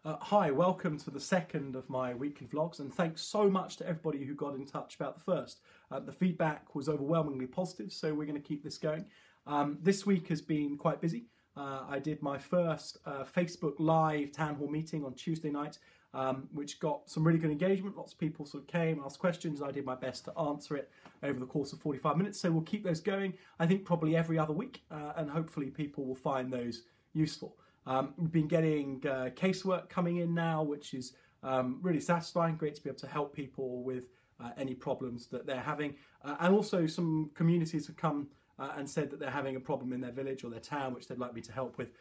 Hi, welcome to the second of my weekly vlogs, and thanks so much to everybody who got in touch about the first. The feedback was overwhelmingly positive, so we're going to keep this going. This week has been quite busy. I did my first Facebook Live town hall meeting on Tuesday night, which got some really good engagement. Lots of people sort of came, asked questions. I did my best to answer it over the course of 45 minutes, so we'll keep those going, I think probably every other week, and hopefully people will find those useful. We've been getting casework coming in now, which is really satisfying. Great to be able to help people with any problems that they're having. And also some communities have come and said that they're having a problem in their village or their town, which they'd like me to help with.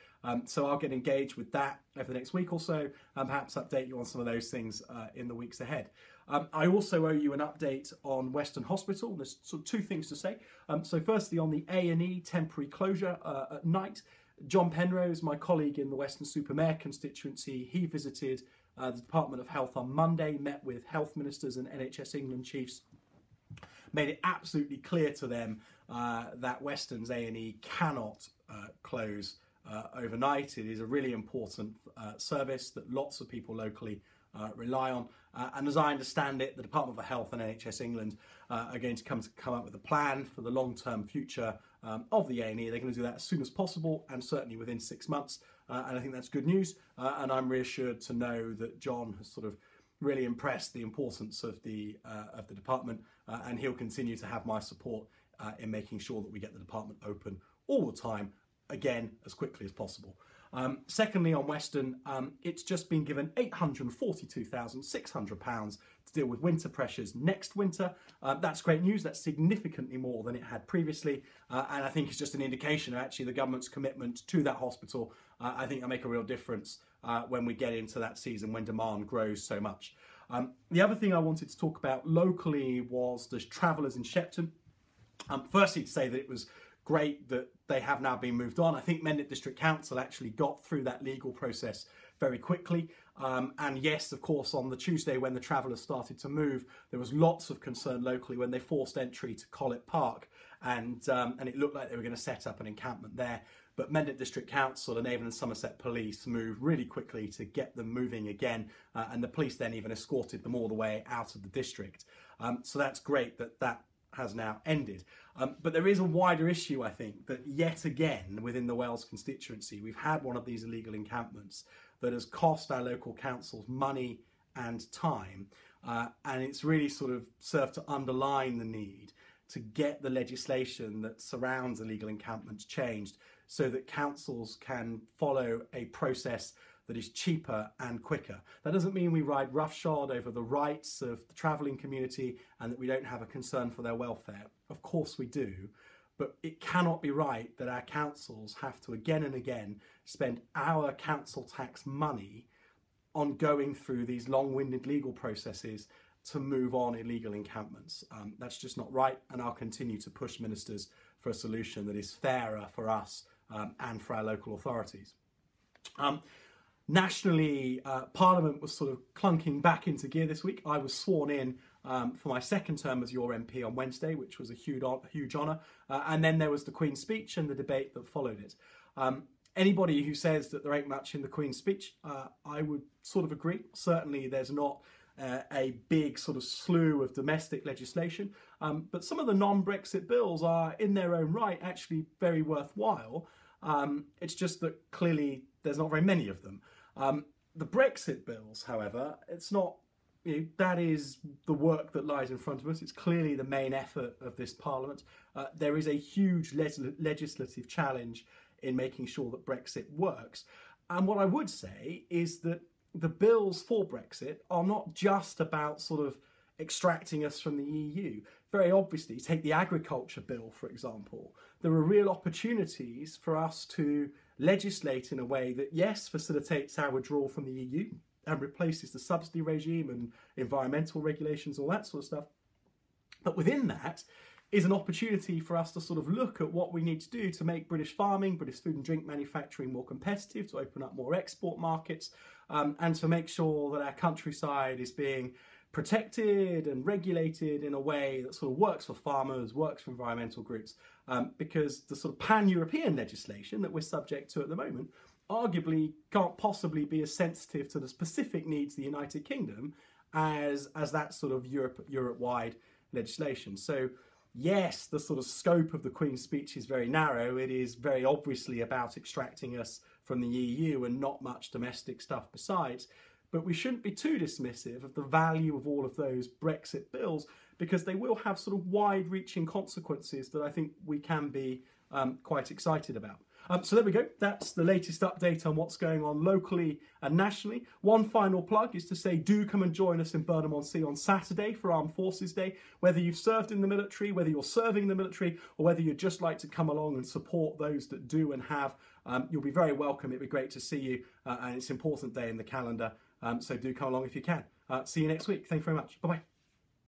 So I'll get engaged with that over the next week or so, and perhaps update you on some of those things in the weeks ahead. I also owe you an update on Weston Hospital. There's sort of two things to say. So firstly, on the A&E temporary closure at night, John Penrose, my colleague in the Weston-super-Mare constituency, he visited the Department of Health on Monday, met with health ministers and NHS England chiefs, made it absolutely clear to them that Weston's A&E cannot close overnight. It is a really important service that lots of people locally rely on, and as I understand it, the Department of Health and NHS England are going to come up with a plan for the long-term future of the A&E. They're going to do that as soon as possible, and certainly within 6 months, and I think that's good news, and I'm reassured to know that John has sort of really impressed the importance of the department, and he'll continue to have my support in making sure that we get the department open all the time, again, as quickly as possible. Secondly, on Weston, it's just been given £842,600 to deal with winter pressures next winter. That's great news. That's significantly more than it had previously, and I think it's just an indication of actually the government's commitment to that hospital. I think it'll make a real difference when we get into that season when demand grows so much. The other thing I wanted to talk about locally was the travellers in Shepton. Firstly, to say that it was great that they have now been moved on. I think Mendip District Council actually got through that legal process very quickly. And yes, of course, on the Tuesday when the travellers started to move, there was lots of concern locally when they forced entry to Collett Park, and it looked like they were going to set up an encampment there. But Mendip District Council and Avon and Somerset Police moved really quickly to get them moving again, and the police then even escorted them all the way out of the district. So that's great that that has now ended. But there is a wider issue, I think, that yet again within the Wells constituency we've had one of these illegal encampments that has cost our local councils money and time, and it's really sort of served to underline the need to get the legislation that surrounds illegal encampments changed so that councils can follow a process that is cheaper and quicker. That doesn't mean we ride roughshod over the rights of the travelling community and that we don't have a concern for their welfare. Of course we do, but it cannot be right that our councils have to again and again spend our council tax money on going through these long-winded legal processes to move on illegal encampments. That's just not right, and I'll continue to push ministers for a solution that is fairer for us and for our local authorities. Nationally, Parliament was sort of clunking back into gear this week. I was sworn in for my second term as your MP on Wednesday, which was a huge honour. And then there was the Queen's speech and the debate that followed it. Anybody who says that there ain't much in the Queen's speech, I would sort of agree. Certainly there's not a big sort of slew of domestic legislation, but some of the non-Brexit bills are in their own right actually very worthwhile. It's just that clearly there's not very many of them. The Brexit bills, however, it's not, that is the work that lies in front of us. It's clearly the main effort of this Parliament. There is a huge legislative challenge in making sure that Brexit works. And what I would say is that the bills for Brexit are not just about sort of extracting us from the EU. Very obviously, take the agriculture bill, for example. There are real opportunities for us to legislate in a way that, yes, facilitates our withdrawal from the EU and replaces the subsidy regime and environmental regulations, all that sort of stuff. But within that is an opportunity for us to sort of look at what we need to do to make British farming, British food and drink manufacturing more competitive, to open up more export markets, and to make sure that our countryside is being protected and regulated in a way that sort of works for farmers, works for environmental groups, because the sort of pan-European legislation that we're subject to at the moment arguably can't possibly be as sensitive to the specific needs of the United Kingdom as that sort of Europe-wide legislation. So yes, the sort of scope of the Queen's speech is very narrow. It is very obviously about extracting us from the EU and not much domestic stuff besides. But we shouldn't be too dismissive of the value of all of those Brexit bills, because they will have sort of wide-reaching consequences that I think we can be quite excited about. So there we go. That's the latest update on what's going on locally and nationally. One final plug is to say, do come and join us in Burnham-on-Sea on Saturday for Armed Forces Day. Whether you've served in the military, whether you're serving in the military, or whether you'd just like to come along and support those that do and have, you'll be very welcome. It'd be great to see you, and it's an important day in the calendar. So do come along if you can. See you next week. Thank you very much. Bye-bye.